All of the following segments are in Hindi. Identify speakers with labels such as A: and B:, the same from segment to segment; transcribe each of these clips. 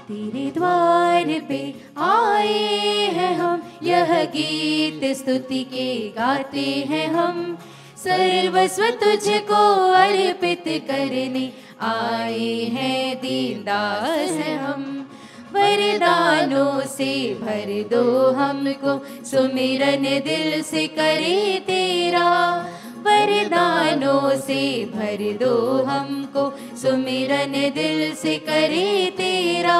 A: तेरे द्वार पे आए हैं हम, यह गीत स्तुति के गाते हैं हम। सर्वस्व तुझको अर्पित करने आए हैं, दीनदास हैं हम। वरदानों से भर दो हमको, सुमिरन दिल से करे तेरा। वरदानों से भर दो हमको, सुमिरन दिल से करे तेरा।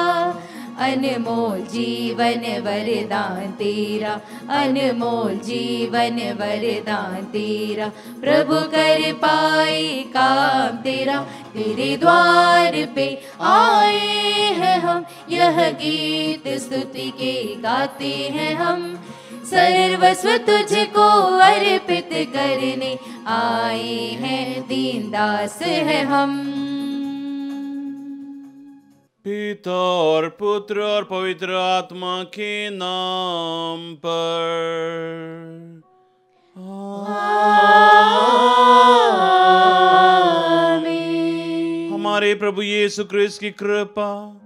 A: अनमोल जीवन वरदान तेरा, अनमोल जीवन वरदान तेरा। प्रभु कर पाए काम तेरा, तेरे द्वार पे आए हैं हम, यह गीत स्तुति के गाते हैं हम। सर्वस्व तुझको अर्पित करने आए हैं, दीनदास हैं हम।
B: पिता और पुत्र और पवित्र आत्मा के नाम पर
A: आमीन।
B: हमारे प्रभु यीशु क्रिस्त की कृपा,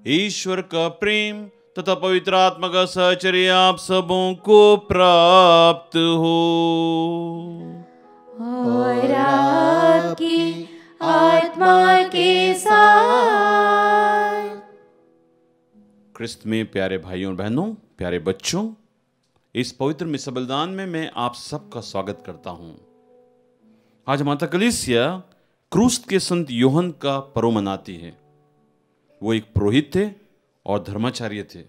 B: ईश्वर का प्रेम तथा पवित्र आत्मा का सहचर्य आप सबों को प्राप्त हो।
A: और आपकी आत्मा के साथ।
B: क्रिस्त में प्यारे भाइयों और बहनों, प्यारे बच्चों, इस पवित्र मिसा बलिदान में मैं आप सबका स्वागत करता हूं। आज माता कलीसिया क्रूस के संत योहन का पर्व मनाती है। वो एक पुरोहित थे और धर्माचार्य थे।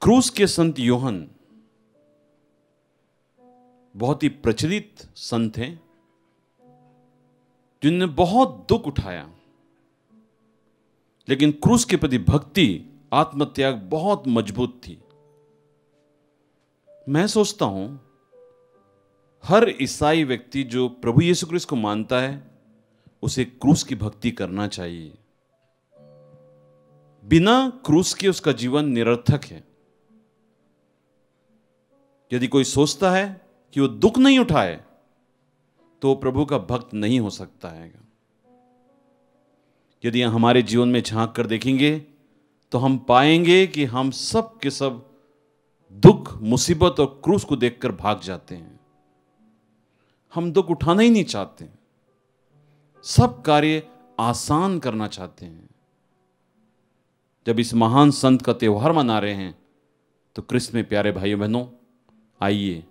B: क्रूस के संत योहन बहुत ही प्रचलित संत हैं, जिन्होंने बहुत दुख उठाया, लेकिन क्रूस के प्रति भक्ति, आत्मत्याग बहुत मजबूत थी। मैं सोचता हूं हर ईसाई व्यक्ति जो प्रभु यीशु क्रिस्त को मानता है, उसे क्रूस की भक्ति करना चाहिए। बिना क्रूस के उसका जीवन निरर्थक है। यदि कोई सोचता है कि वो दुख नहीं उठाए, तो प्रभु का भक्त नहीं हो सकता है। यदि हमारे जीवन में झांक कर देखेंगे तो हम पाएंगे कि हम सब के सब दुख, मुसीबत और क्रूस को देखकर भाग जाते हैं। हम दुख उठाना ही नहीं चाहते, सब कार्य आसान करना चाहते हैं। जब इस महान संत का त्योहार मना रहे हैं, तो क्रिस्त में प्यारे भाइयों बहनों, आइए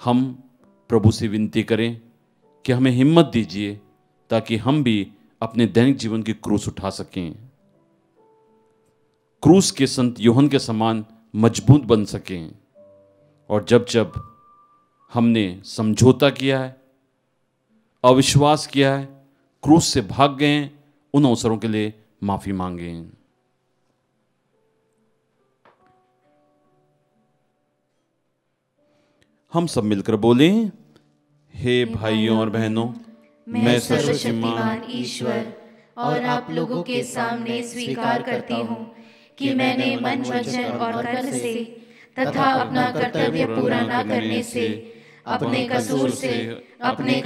B: हम प्रभु से विनती करें कि हमें हिम्मत दीजिए, ताकि हम भी अपने दैनिक जीवन की क्रूस उठा सकें, क्रूस के संत योहन के समान मजबूत बन सकें। और जब जब हमने समझौता किया है, अविश्वास किया है, क्रूस से भाग गए हैं, उन अवसरों के लिए माफी मांगें। हम सब मिलकर बोलें, हे भाइयों और बहनों,
A: मैं सर्वशक्तिमान ईश्वर और आप लोगों के सामने स्वीकार करती हूँ कि मैंने मन, वचन और कर्म से तथा अपना कर्तव्य पूरा न करने से, अपने कसूर से, अपने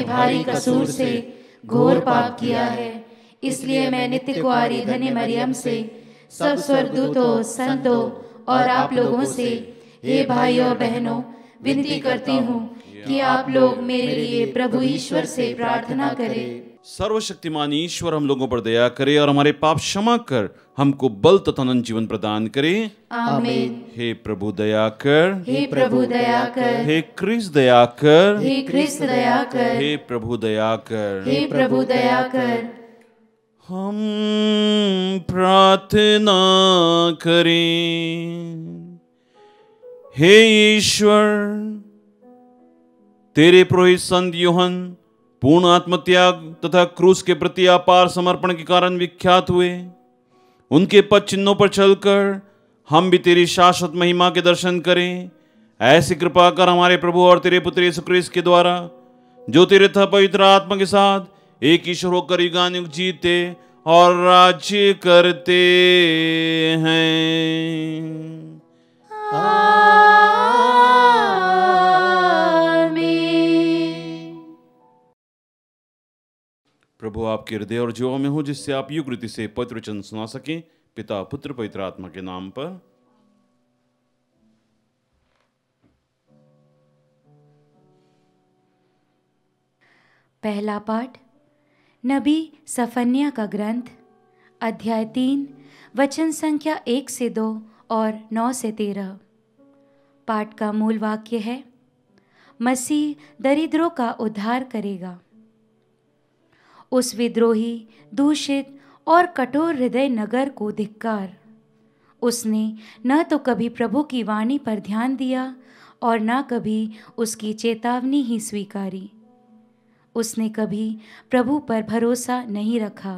A: भारी कसूर से घोर पाप किया है। इसलिए मैं नित्य कुआरी धन्य मरियम से, सब स्वर्गदूतों, संतों और आप लोगों से, हे भाइयों बहनों, विनती करती हूँ कि आप लोग मेरे लिए प्रभु ईश्वर से प्रार्थना करें।
B: सर्वशक्तिमान ईश्वर हम लोगों पर दया करे और हमारे पाप क्षमा कर हमको बल तथा अनंत जीवन प्रदान करे।
A: आमीन।
B: हे प्रभु दया कर,
A: हे प्रभु दया कर,
B: हे क्रिस्त दया कर,
A: हे क्रिस्त दया कर,
B: हे प्रभु दया कर,
A: हे प्रभु दया कर।
B: हम प्रार्थना करें। हे ईश्वर, तेरे पुरोहित संत योहन पूर्ण आत्मत्याग तथा क्रूस के प्रति अपार समर्पण के कारण विख्यात हुए। उनके पद चिन्हों पर चलकर हम भी तेरी शाश्वत महिमा के दर्शन करें। ऐसी कृपा कर हमारे प्रभु और तेरे पुत्र यीशु क्रिस्त के द्वारा, जो तेरे था पवित्र आत्मा के साथ एक ईश्वर होकर युगानुयुग जीते और राज्य करते हैं। प्रभु आपके हृदय और जीवों में हो, जिससे आप युग रीति से पवित्र वचन सुना सकें। पिता पुत्र पवित्र आत्मा के नाम पर।
A: पहला पाठ नबी सफन्याह का ग्रंथ, अध्याय 3, वचन संख्या 1 से 2 और 9 से 13। पाठ का मूल वाक्य है, मसीह दरिद्रों का उद्धार करेगा। उस विद्रोही, दूषित और कठोर हृदय नगर को धिक्कार। उसने न तो कभी प्रभु की वाणी पर ध्यान दिया और न कभी उसकी चेतावनी ही स्वीकारी। उसने कभी प्रभु पर भरोसा नहीं रखा।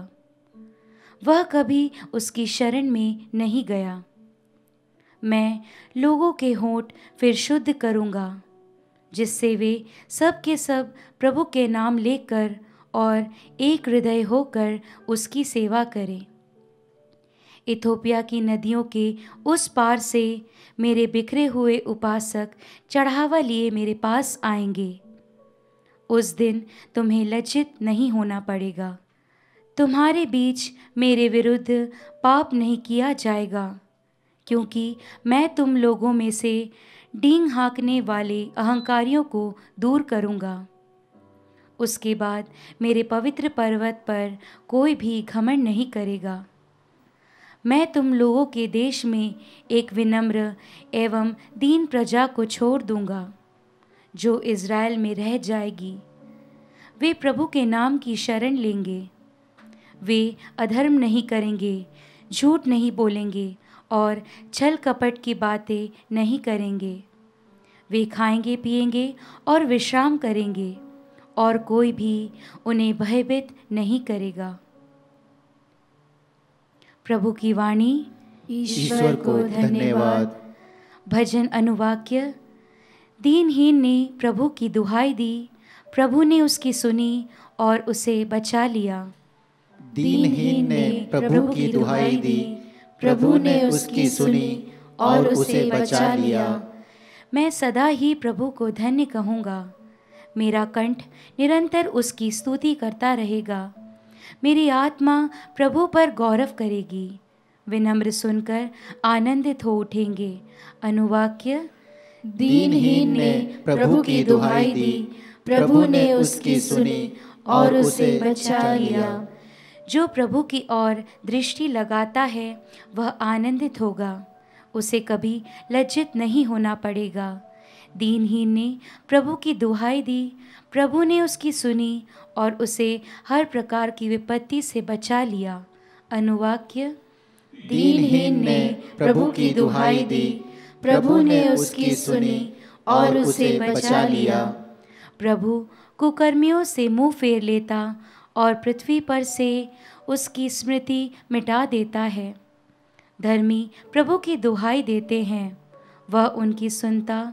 A: वह कभी उसकी शरण में नहीं गया। मैं लोगों के होंठ फिर शुद्ध करूँगा, जिससे वे सब के सब प्रभु के नाम लेकर और एक हृदय होकर उसकी सेवा करें। इथोपिया की नदियों के उस पार से मेरे बिखरे हुए उपासक चढ़ावा लिए मेरे पास आएंगे। उस दिन तुम्हें लज्जित नहीं होना पड़ेगा। तुम्हारे बीच मेरे विरुद्ध पाप नहीं किया जाएगा, क्योंकि मैं तुम लोगों में से डींग हाँकने वाले अहंकारियों को दूर करूँगा। उसके बाद मेरे पवित्र पर्वत पर कोई भी घमंड नहीं करेगा। मैं तुम लोगों के देश में एक विनम्र एवं दीन प्रजा को छोड़ दूंगा, जो इज़राइल में रह जाएगी। वे प्रभु के नाम की शरण लेंगे। वे अधर्म नहीं करेंगे, झूठ नहीं बोलेंगे और छल कपट की बातें नहीं करेंगे। वे खाएंगे पिएंगे और विश्राम करेंगे, और कोई भी उन्हें भयभीत नहीं करेगा। प्रभु की वाणी।
C: ईश्वर को धन्यवाद।
A: भजन अनुवाक्य। दीनहीन ने प्रभु की दुहाई दी, प्रभु ने उसकी सुनी और उसे बचा लिया।
C: दीनहीन ने प्रभु की दुहाई दी, प्रभु ने उसकी सुनी और उसे बचा लिया।
A: मैं सदा ही प्रभु को धन्य कहूँगा। मेरा कंठ निरंतर उसकी स्तुति करता रहेगा। मेरी आत्मा प्रभु पर गौरव करेगी। विनम्र सुनकर आनंदित हो उठेंगे। अनुवाक्य।
C: दीनहीन ने प्रभु की दुहाई दी, प्रभु ने उसकी सुनी और उसे बचा लिया।
A: जो प्रभु की ओर दृष्टि लगाता है वह आनंदित होगा। उसे कभी लज्जित नहीं होना पड़ेगा। दीनहीन ने प्रभु की दुहाई दी, प्रभु ने उसकी सुनी और उसे हर प्रकार की विपत्ति से बचा लिया। अनुवाक्य।
C: दीनहीन ने प्रभु की दुहाई दी, प्रभु ने उसकी सुनी और उसे बचा लिया।
A: प्रभु कुकर्मियों से मुंह फेर लेता और पृथ्वी पर से उसकी स्मृति मिटा देता है। धर्मी प्रभु की दुहाई देते हैं, वह उनकी सुनता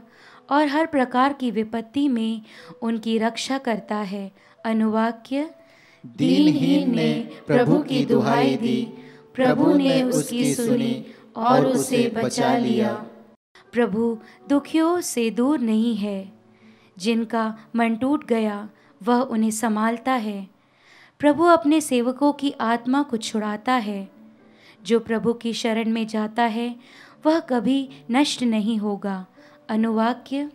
A: और हर प्रकार की विपत्ति में उनकी रक्षा करता है। अनुवाक्य।
C: दीनहीन ने प्रभु की दुहाई दी, प्रभु ने उसकी सुनी और उसे बचा लिया।
A: प्रभु दुखियों से दूर नहीं है। जिनका मन टूट गया वह उन्हें संभालता है। प्रभु अपने सेवकों की आत्मा को छुड़ाता है। जो प्रभु की शरण में जाता है वह कभी नष्ट नहीं होगा। अनुवाक्य।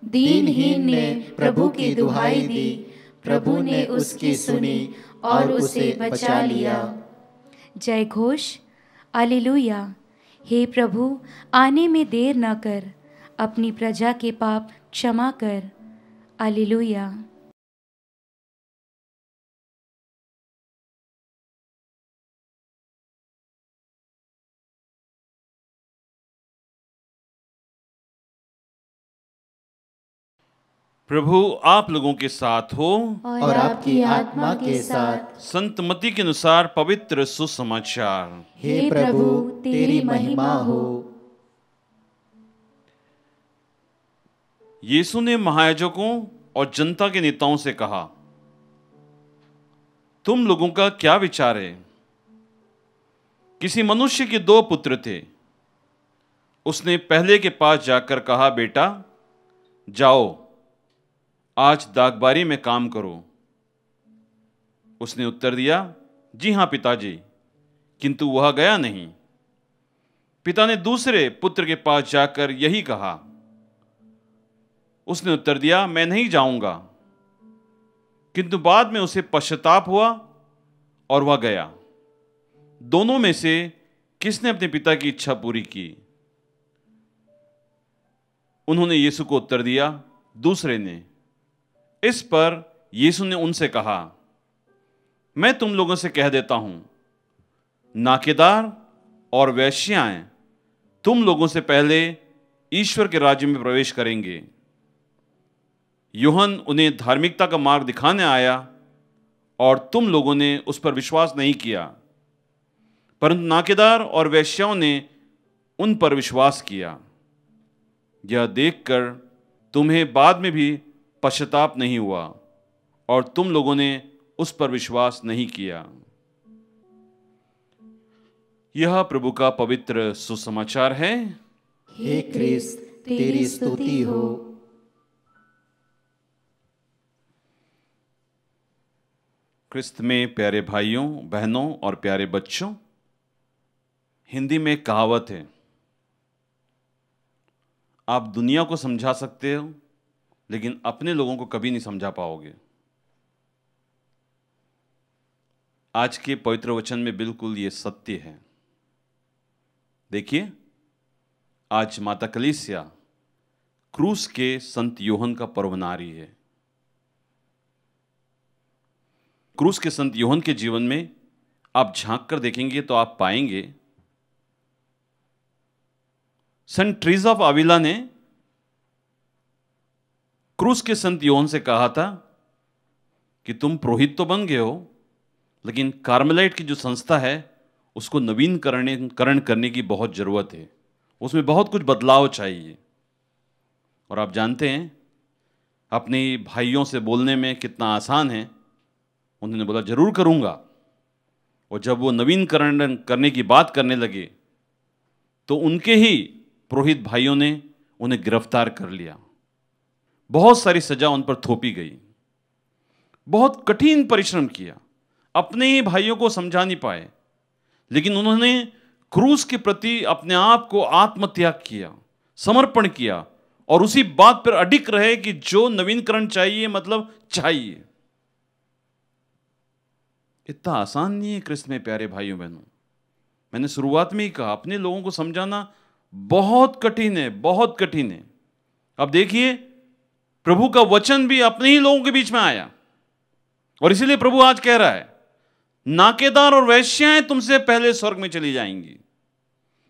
C: दीनहीन ने प्रभु की दुहाई दी, प्रभु ने उसकी सुनी और उसे बचा लिया।
A: जय घोष। हालेलुया। हे प्रभु, आने में देर न कर, अपनी प्रजा के पाप क्षमा कर। हालेलुया।
B: प्रभु आप लोगों के साथ हो
C: और आपकी आत्मा के साथ।
B: संत मत्ती के अनुसार पवित्र सुसमाचार।
C: हे प्रभु, तेरी महिमा हो।
B: यीशु ने महायाजकों और जनता के नेताओं से कहा, तुम लोगों का क्या विचार है? किसी मनुष्य के 2 पुत्र थे। उसने पहले के पास जाकर कहा, बेटा जाओ, आज दागबारी में काम करो। उसने उत्तर दिया, जी हाँ पिताजी, किंतु वह गया नहीं। पिता ने दूसरे पुत्र के पास जाकर यही कहा। उसने उत्तर दिया, मैं नहीं जाऊंगा। किंतु बाद में उसे पश्चाताप हुआ और वह गया। दोनों में से किसने अपने पिता की इच्छा पूरी की? उन्होंने यीशु को उत्तर दिया, दूसरे ने। इस पर यीशु ने उनसे कहा, मैं तुम लोगों से कह देता हूं, नाकेदार और वेश्याएं तुम लोगों से पहले ईश्वर के राज्य में प्रवेश करेंगे। यूहन्ना उन्हें धार्मिकता का मार्ग दिखाने आया और तुम लोगों ने उस पर विश्वास नहीं किया, परंतु नाकेदार और वेश्याओं ने उन पर विश्वास किया। यह देखकर तुम्हें बाद में भी पश्चाताप नहीं हुआ और तुम लोगों ने उस पर विश्वास नहीं किया। यह प्रभु का पवित्र सुसमाचार है।
C: हे क्रिस्त, तेरी स्तुति हो।
B: क्रिस्त में प्यारे भाइयों, बहनों और प्यारे बच्चों, हिंदी में एक कहावत है, आप दुनिया को समझा सकते हो लेकिन अपने लोगों को कभी नहीं समझा पाओगे। आज के पवित्र वचन में बिल्कुल ये सत्य है। देखिए, आज माता कलीसिया क्रूस के संत यूहन्ना का पर्व मना रही है। क्रूस के संत यूहन्ना के जीवन में आप झांक कर देखेंगे तो आप पाएंगे सेंट ट्रीजा ऑफ अविला ने क्रूस के संत यूहन्ना से कहा था कि तुम पुरोहित तो बन गए हो, लेकिन कार्मेलाइट की जो संस्था है उसको नवीनीकरण करने की बहुत जरूरत है, उसमें बहुत कुछ बदलाव चाहिए। और आप जानते हैं अपने भाइयों से बोलने में कितना आसान है। उन्होंने बोला जरूर करूंगा, और जब वो नवीनीकरण करने की बात करने लगे तो उनके ही पुरोहित भाइयों ने उन्हें गिरफ्तार कर लिया। बहुत सारी सजा उन पर थोपी गई। बहुत कठिन परिश्रम किया, अपने ही भाइयों को समझा नहीं पाए, लेकिन उन्होंने क्रूस के प्रति अपने आप को आत्मत्याग किया, समर्पण किया और उसी बात पर अडिग रहे कि जो नवीनीकरण चाहिए मतलब चाहिए। इतना आसान नहीं है क्रिस्त में प्यारे भाइयों बहनों। मैंने शुरुआत में ही कहा, अपने लोगों को समझाना बहुत कठिन है, बहुत कठिन है। अब देखिए, प्रभु का वचन भी अपने ही लोगों के बीच में आया, और इसीलिए प्रभु आज कह रहा है, नाकेदार और वेश्याएं तुमसे पहले स्वर्ग में चली जाएंगी,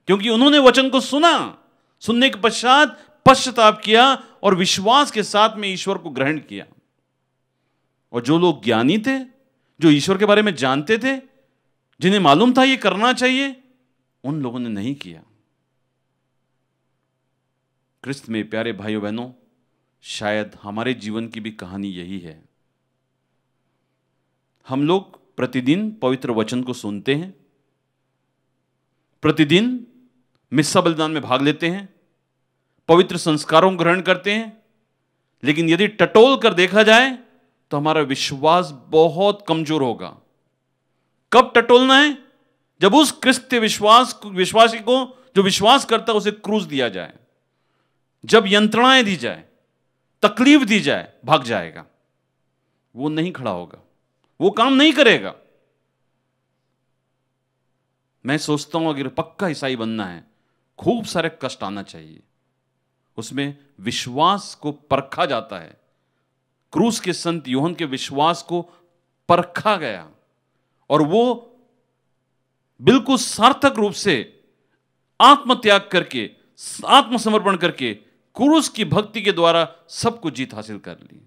B: क्योंकि उन्होंने वचन को सुना, सुनने के पश्चात पश्चाताप किया और विश्वास के साथ में ईश्वर को ग्रहण किया। और जो लोग ज्ञानी थे, जो ईश्वर के बारे में जानते थे, जिन्हें मालूम था ये करना चाहिए, उन लोगों ने नहीं किया। क्रिस्त में प्यारे भाइयों बहनों, शायद हमारे जीवन की भी कहानी यही है। हम लोग प्रतिदिन पवित्र वचन को सुनते हैं, प्रतिदिन मिस्सा बलिदान में भाग लेते हैं, पवित्र संस्कारों को ग्रहण करते हैं, लेकिन यदि टटोल कर देखा जाए तो हमारा विश्वास बहुत कमजोर होगा। कब टटोलना है? जब उस क्रिस्तीय विश्वासी को जो विश्वास करता है उसे क्रूस दिया जाए, जब यंत्रणाएं दी जाए, तकलीफ दी जाए, भाग जाएगा। वो नहीं खड़ा होगा, वो काम नहीं करेगा। मैं सोचता हूं अगर पक्का ईसाई बनना है, खूब सारे कष्ट आना चाहिए। उसमें विश्वास को परखा जाता है। क्रूस के संत यूहन्ना के विश्वास को परखा गया और वो बिल्कुल सार्थक रूप से आत्मत्याग करके, आत्मसमर्पण करके क्रूस की भक्ति के द्वारा सबको जीत हासिल कर ली।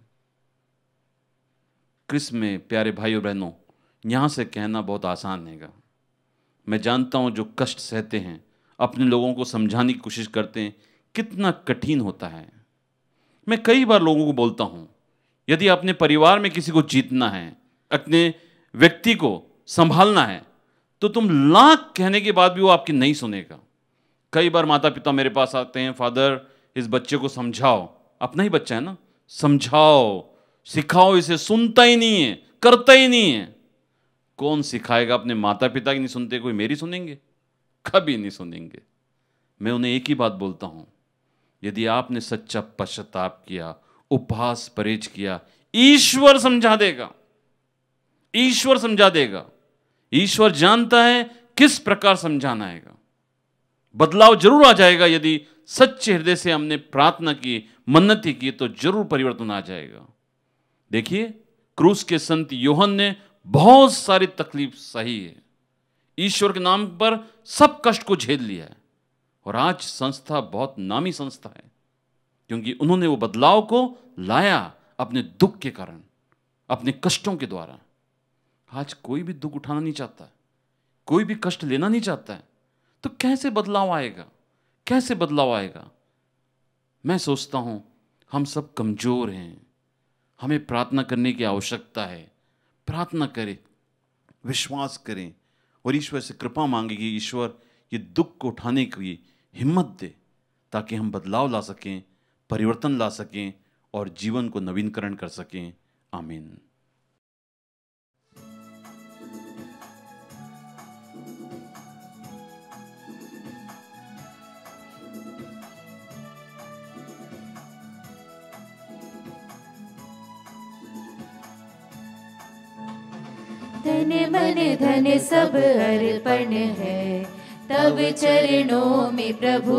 B: क्रिस्त में प्यारे भाइयों बहनों, यहां से कहना बहुत आसान हैगा। मैं जानता हूं जो कष्ट सहते हैं, अपने लोगों को समझाने की कोशिश करते हैं, कितना कठिन होता है। मैं कई बार लोगों को बोलता हूं, यदि अपने परिवार में किसी को जीतना है, अपने व्यक्ति को संभालना है, तो तुम लाख कहने के बाद भी वो आपकी नहीं सुनेगा। कई बार माता पिता मेरे पास आते हैं, फादर इस बच्चे को समझाओ, अपना ही बच्चा है ना, समझाओ, सिखाओ, इसे सुनता ही नहीं है, करता ही नहीं है। कौन सिखाएगा? अपने माता पिता की नहीं सुनते, कोई मेरी सुनेंगे? कभी नहीं सुनेंगे। मैं उन्हें एक ही बात बोलता हूं, यदि आपने सच्चा पश्चाताप किया, उपवास परहेज किया, ईश्वर समझा देगा। ईश्वर समझा देगा। ईश्वर जानता है किस प्रकार समझाना है। बदलाव जरूर आ जाएगा। यदि सच्चे हृदय से हमने प्रार्थना की, मन्नती की, तो जरूर परिवर्तन आ जाएगा। देखिए, क्रूस के संत यूहन्ना ने बहुत सारी तकलीफ सही है, ईश्वर के नाम पर सब कष्ट को झेल लिया है, और आज संस्था बहुत नामी संस्था है, क्योंकि उन्होंने वो बदलाव को लाया अपने दुख के कारण, अपने कष्टों के द्वारा। आज कोई भी दुख उठाना नहीं चाहता है, कोई भी कष्ट लेना नहीं चाहता है, तो कैसे बदलाव आएगा? कैसे बदलाव आएगा? मैं सोचता हूं हम सब कमजोर हैं, हमें प्रार्थना करने की आवश्यकता है। प्रार्थना करें, विश्वास करें और ईश्वर से कृपा मांगे कि ईश्वर ये दुख को उठाने की हिम्मत दे, ताकि हम बदलाव ला सकें, परिवर्तन ला सकें और जीवन को नवीनकरण कर सकें। आमीन।
A: धन मन धन सब अर्पण है तब चरणों में प्रभु,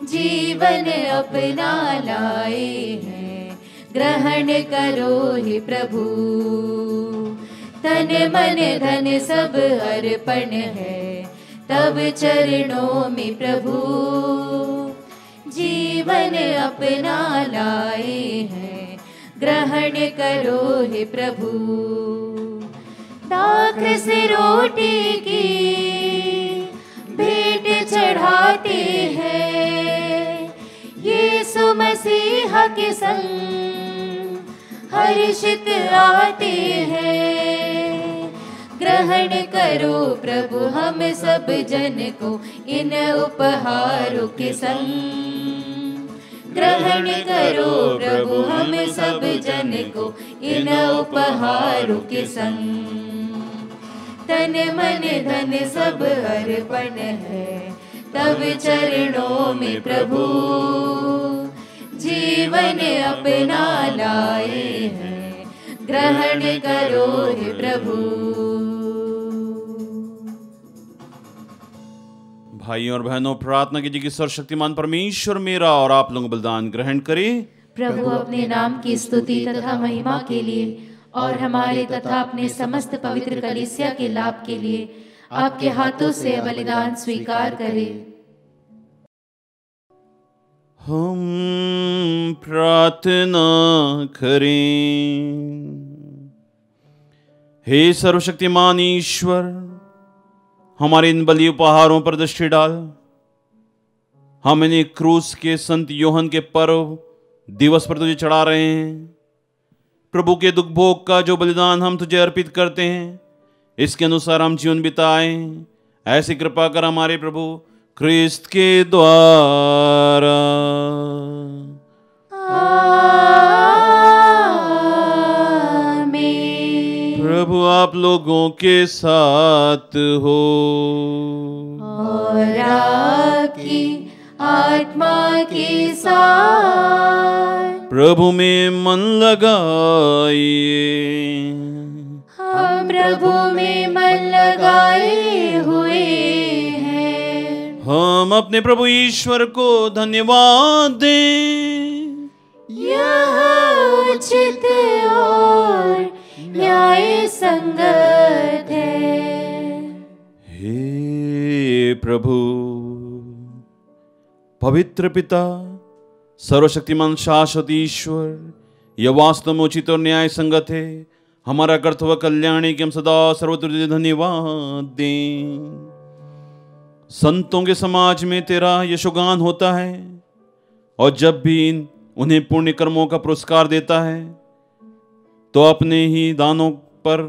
A: जीवन अपना लाए हैं ग्रहण करो हे प्रभु। तन मन धन सब अर्पण है तब चरणों में प्रभु, जीवन अपना लाए हैं ग्रहण करो हे प्रभु। दाख से रोटी की भेंट चढ़ाते हैं, यीशु मसीह के संग हर्षित आते हैं। ग्रहण करो प्रभु हम सब जन को इन उपहारों के संग, ग्रहण करो प्रभु हम सब जन को इन उपहारों के संग। तन मन धन सब अर्पण है तब चरणों में प्रभु, जीवन अपना लाए हैं ग्रहण करो हे प्रभु।
B: भाइयों और बहनों, प्रार्थना कीजिए कि सर्वशक्तिमान परमेश्वर मेरा और आप लोगों का बलिदान ग्रहण करे।
A: प्रभु अपने नाम की स्तुति तथा महिमा के लिए और हमारे तथा अपने समस्त पवित्र कलीसिया के लाभ के लिए आपके हाथों से बलिदान स्वीकार करे।
B: हम प्रार्थना करें। हे सर्वशक्तिमान ईश्वर, हमारे इन बलि उपहारों पर दृष्टि डाल। हम इन्हें क्रूस के संत यूहन्ना के पर्व दिवस पर तुझे चढ़ा रहे हैं। प्रभु के दुख भोग का जो बलिदान हम तुझे अर्पित करते हैं, इसके अनुसार हम जीवन बिताएं। ऐसी कृपा कर हमारे प्रभु क्रिस्त के द्वारा।
A: आमीन।
B: प्रभु आप लोगों के साथ हो
A: और आपकी आत्मा के साथ।
B: प्रभु में मन लगाइए।
A: हम प्रभु में मन लगाए हुए हैं।
B: हम अपने प्रभु ईश्वर को धन्यवाद दें।
A: यह उचित और न्याय संगत है।
B: हे प्रभु, पवित्र पिता, सर्वशक्तिमान शाश्वत ईश्वर, यह वास्तव में उचित और न्याय संगत है। हमारा कर्तव्य कल्याण है कि हम सदा सर्वत्र धन्यवाद दें। संतों के समाज में तेरा यशोगान होता है, और जब भी उन्हें पुण्य कर्मों का पुरस्कार देता है तो अपने ही दानों पर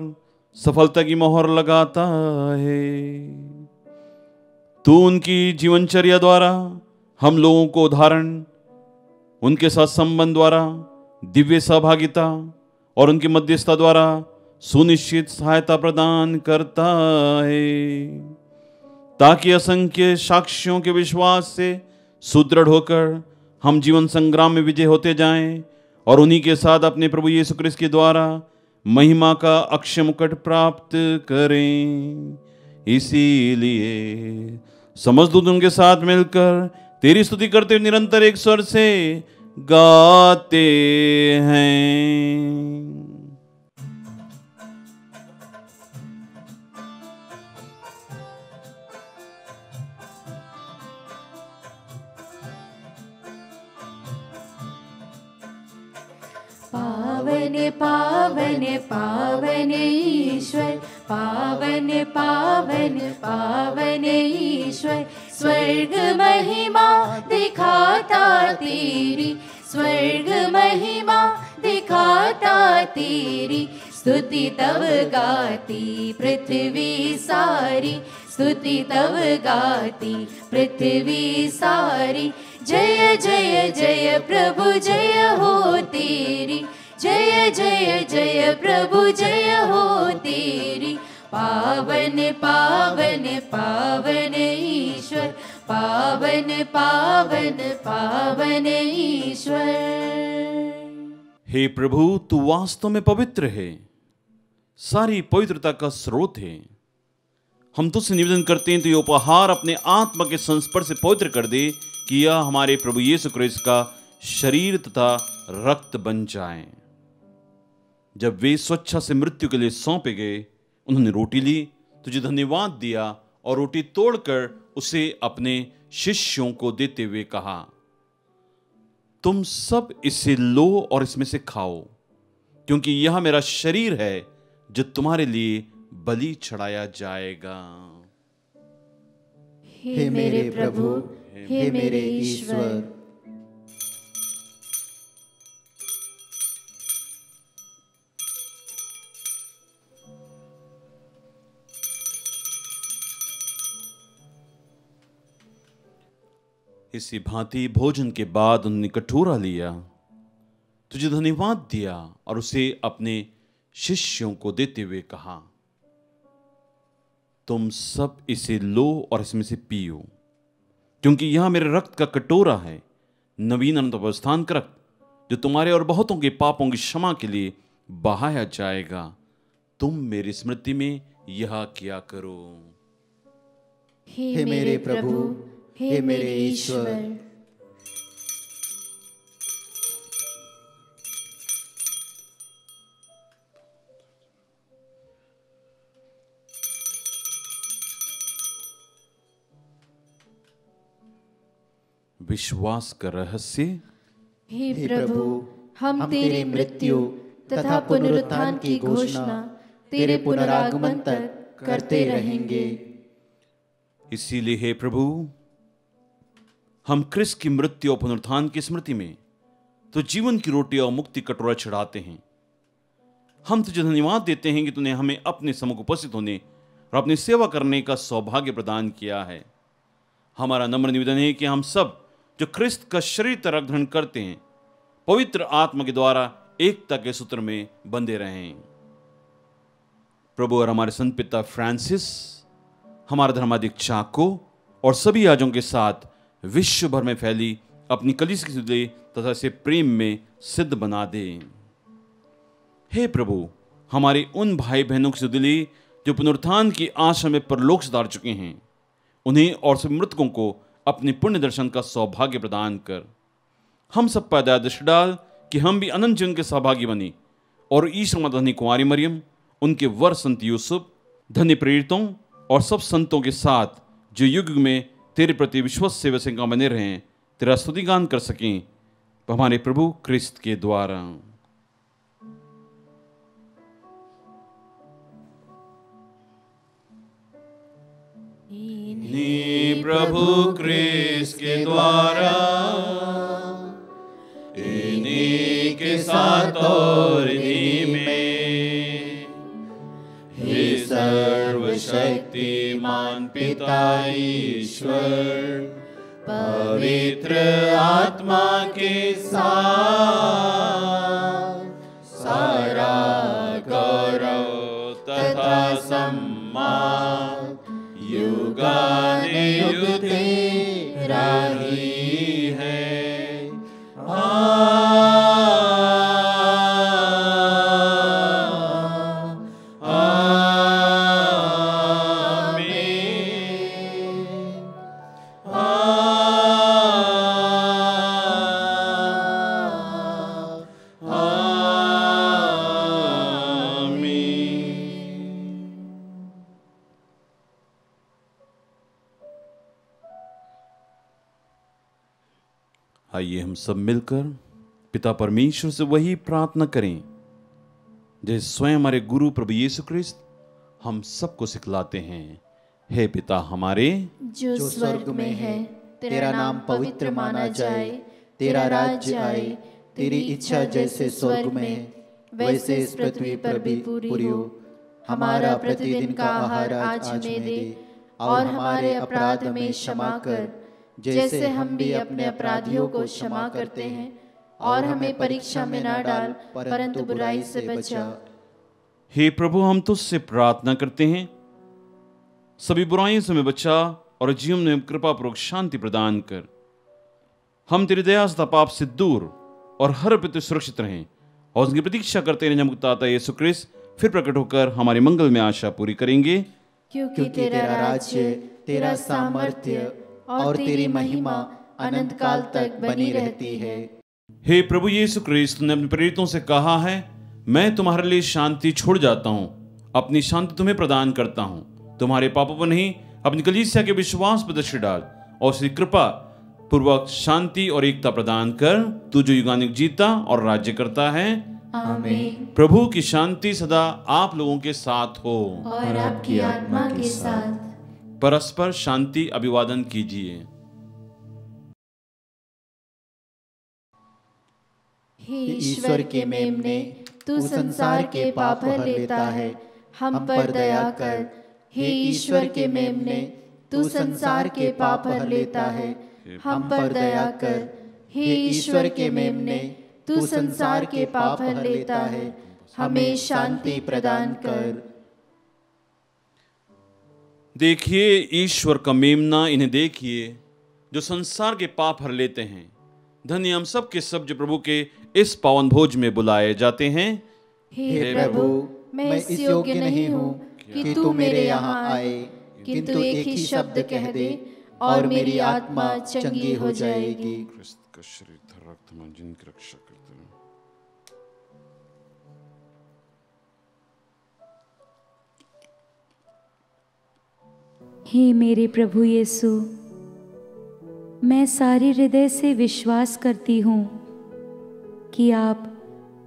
B: सफलता की मोहर लगाता है। तू उनकी जीवनचर्या द्वारा हम लोगों को उदाहरण, उनके साथ संबंध द्वारा दिव्य सहभागिता और उनकी मध्यस्थता द्वारा सुनिश्चित सहायता प्रदान करता है, ताकि असंख्य साक्ष्यों के विश्वास से सुदृढ़ होकर हम जीवन संग्राम में विजय होते जाएं और उन्हीं के साथ अपने प्रभु यीशु क्रिस्त के द्वारा महिमा का अक्षय मुकुट प्राप्त करें। इसीलिए समस्त दूत उनके साथ मिलकर तेरी स्तुति करते हुए निरंतर एक स्वर से गाते हैं।
A: पावन पावन पावन ईश्वर, पावन पावन पावन ईश्वर, स्वर्ग महिमा दिखाता तेरी, स्वर्ग महिमा दिखाता तेरी, स्तुति तब गाती पृथ्वी सारी, स्तुति तब गाती पृथ्वी सारी। जय जय जय प्रभु जय हो तेरी, जय जय जय प्रभु जय हो तेरी। पावन पावन पावन ईश्वर, पावन पावन पावन ईश्वर।
B: हे प्रभु, तू वास्तव में पवित्र है, सारी पवित्रता का स्रोत है। हम तुझसे निवेदन करते हैं तो ये उपहार अपने आत्मा के संस्पर्श से पवित्र कर दे कि यह हमारे प्रभु यीशु क्रिस्त का शरीर तथा रक्त बन जाए। जब वे स्वेच्छा से मृत्यु के लिए सौंपे गए, उन्होंने रोटी ली, तुझे धन्यवाद दिया और रोटी तोड़कर उसे अपने शिष्यों को देते हुए कहा, तुम सब इसे लो और इसमें से खाओ, क्योंकि यह मेरा शरीर है जो तुम्हारे लिए बलि चढ़ाया जाएगा।
C: हे मेरे प्रभु, हे मेरे ईश्वर।
B: इसी भांति भोजन के बाद उन्होंने कटोरा लिया, तुझे धन्यवाद दिया और उसे अपने शिष्यों को देते हुए कहा, तुम सब इसे लो और इसमें से पियो, क्योंकि यह मेरे रक्त का कटोरा है, नवीन अनंत अवस्थान का रक्त, जो तुम्हारे और बहुतों के पापों की क्षमा के लिए बहाया जाएगा। तुम मेरी स्मृति में यह किया करो।
C: हे मेरे प्रभु, हे मेरे ईश्वर।
B: विश्वास का रहस्य।
A: हे प्रभु, हम तेरी मृत्यु तथा पुनरुत्थान की घोषणा तेरे पुनरागमन तक करते रहेंगे।
B: इसीलिए हे प्रभु, हम क्रिस्त की मृत्यु और पुनरुत्थान की स्मृति में तो जीवन की रोटी और मुक्ति कटोरा चढ़ाते हैं। हम तुझे धन्यवाद देते हैं कि तूने हमें अपने सम्मुख उपस्थित होने और अपनी सेवा करने का सौभाग्य प्रदान किया है। हमारा नम्र निवेदन है कि हम सब जो क्रिस्त का शरीर तरह ग्रहण करते हैं, पवित्र आत्मा के द्वारा एकता के सूत्र में बंधे रहें। प्रभु और हमारे संत पिता फ्रांसिस, हमारे धर्माध्यक्ष चाको और सभी याजकों के साथ विश्व भर में फैली अपनी कलीसिया की सुधि तथा इसे प्रेम में सिद्ध बना दे। हे प्रभु, हमारे उन भाई बहनों की सुधि जो पुनरुत्थान की आशा में परलोक सुधार चुके हैं, उन्हें और सभी मृतकों को अपने पुण्य दर्शन का सौभाग्य प्रदान कर। हम सब पर दया दृष्टि डाल कि हम भी अनंत जीवन के सहभागी बने और ईश्वर माता धन्य कुंवारी मरियम, उनके वर संत यूसुफ, धन्य प्रेरितों और सब संतों के साथ जो युग युग में तेरे प्रति विश्वास से वैसे बने रहें, तेरा स्तुतिगान कर सकें हमारे प्रभु क्रिस्त के द्वारा। इन्हीं प्रभु क्रिस्त के द्वारा, इन्हीं के साथ और इन्हीं में, हे सर्वशक्तिमान पिता ईश्वर, पवित्र आत्मा के साथ सारा गौरव आइए हम सब मिलकर पिता परमेश्वर से वही प्रार्थना करें जैसे स्वयं हमारे गुरु प्रभु यीशु ख्रिस्त हम सबको सिखलाते हैं। हे पिता हमारे
A: जो स्वर्ग में है, तेरा नाम पवित्र माना जाए, तेरा राज्य आए, तेरी इच्छा जैसे स्वर्ग में वैसे इस पृथ्वी पर भी पूरी हो। हमारा प्रतिदिन का आहार आज हमें दे, और हमारे अपराध हमें क्षमा कर, जैसे हम भी अपने अपराधियों को क्षमा करते हैं, और हमें परीक्षा में न डाल, परंतु बुराई से बचा।
B: हे प्रभु हम तुझसे प्रार्थना करते हैं, सभी बुराइयों से हमें बचा और जीवन में कृपा पूर्वक शांति प्रदान कर। हम तेरी दया से पाप से दूर और हर प्रति सुरक्षित रहें और उसकी प्रतीक्षा करते हैं जब मुक्ताता यीशु ख्रिस्त फिर प्रकट होकर हमारी मंगल में आशा पूरी करेंगे।
A: क्योंकि तेरा राज्य, तेरा सामर्थ्य और तेरी महिमा अनंत काल तक बनी रहती है।
B: हे प्रभु यीशु ख्रिस्त ने अपने प्रेरितों से कहा है, मैं तुम्हारे लिए शांति छोड़ जाता हूं, अपनी शांति तुम्हें प्रदान करता हूं। तुम्हारे पापों पर नहीं अपनी कलीसिया के विश्वास पर दृष्टि डाल और उसकी कृपा पूर्वक शांति और एकता प्रदान कर। तू जो युगानुयुग जीता और राज्य करता है,
A: आमीन।
B: प्रभु की शांति सदा आप लोगों के साथ हो
A: और आपकी आत्मा के साथ।
B: परस्पर शांति अभिवादन कीजिए।
A: हे ईश्वर के मेमने, तू संसार के पाप हर लेता है, हम पर दया कर। हे ईश्वर के मेमने, तू संसार के पाप हर लेता है, हम पर दया कर। हे ईश्वर के मेमने, तू संसार के पाप हर लेता है, हमें शांति प्रदान कर।
B: देखिए ईश्वर का मेमना, इन्हें देखिए जो संसार के पाप हर लेते हैं। धन्य हम सब के सब जो प्रभु के इस पावन भोज में बुलाए जाते हैं।
A: हे प्रभु, मैं इस योग्य नहीं हूँ कि तू मेरे यहाँ आए, किंतु एक ही शब्द कह दे और मेरी आत्मा चंगी हो जाएगी।
B: क्रिस्त का शरीर था, रक्त में जिनकी रक्षा करते हैं।
D: हे मेरे प्रभु यीशु, मैं सारे हृदय से विश्वास करती हूँ कि आप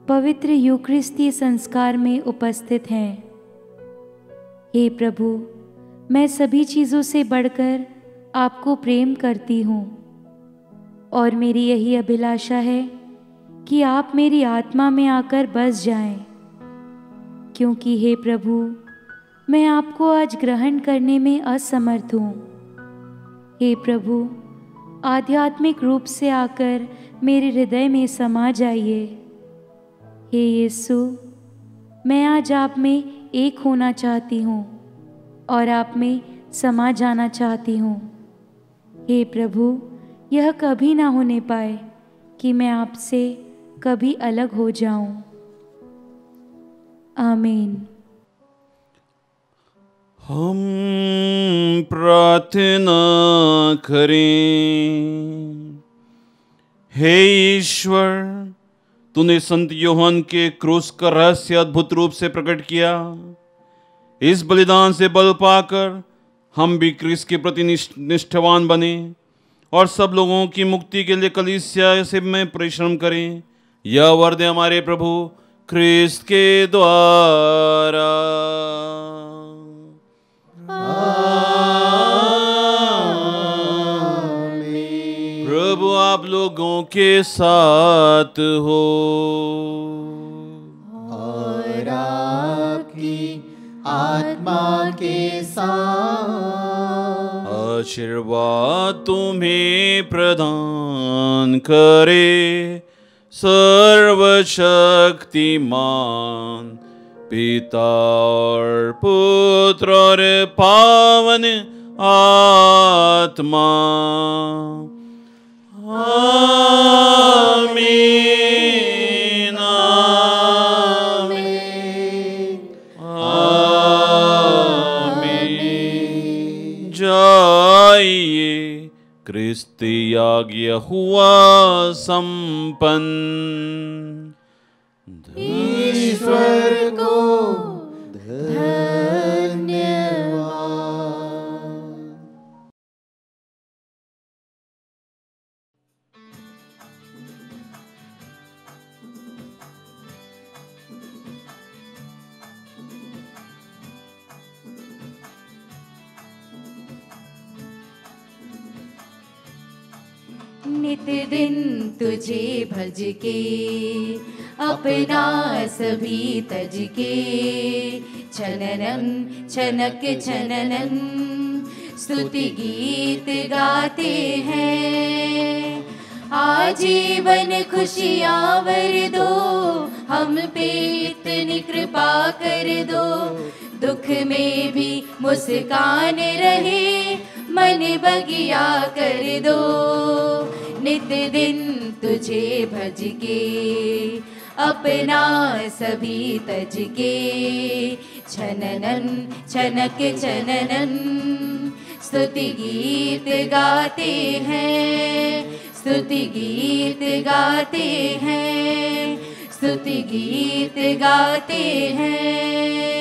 D: पवित्र यूकरिस्तीय संस्कार में उपस्थित हैं। हे प्रभु, मैं सभी चीज़ों से बढ़कर आपको प्रेम करती हूँ और मेरी यही अभिलाषा है कि आप मेरी आत्मा में आकर बस जाएं, क्योंकि हे प्रभु, मैं आपको आज ग्रहण करने में असमर्थ हूँ। हे प्रभु, आध्यात्मिक रूप से आकर मेरे हृदय में समा जाइए। हे यीशु, मैं आज आप में एक होना चाहती हूँ और आप में समा जाना चाहती हूँ। हे प्रभु, यह कभी ना होने पाए कि मैं आपसे कभी अलग हो जाऊं। आमीन।
B: हम प्रार्थना करें। हे ईश्वर, तूने संत यूहन्ना के क्रूस का रहस्य अद्भुत रूप से प्रकट किया। इस बलिदान से बल पाकर हम भी क्रिस्त के प्रति निष्ठावान बने और सब लोगों की मुक्ति के लिए कलीसिया से में परिश्रम करें। यह वरद हमारे प्रभु क्रिस्त के द्वारा। प्रभु आप लोगों के साथ हो
C: और आपकी आत्मा के साथ।
B: आशीर्वाद तुम्हें प्रदान करे सर्वशक्तिमान पिता और पुत्र और पावन आत्मा। आमीन आमीन आमीन। जाइए, क्रिस्त याज्ञ हुआ संपन्न।
C: ईश्वर को धन्यवाद।
A: नित दिन तुझे भज के अपना सभी तज के छननन छनक छननन स्तुति गीत गाते हैं। आजीवन खुशियाँ वर दो, हम पे इतनी कृपा कर दो, दुख में भी मुस्कान रहे मन बगिया कर दो। नित दिन तुझे भज के अपना सभी तज के छननन छनक छननन स्तुति गीत गाते हैं, स्तुति गीत गाते हैं, स्तुति गीत गाते हैं।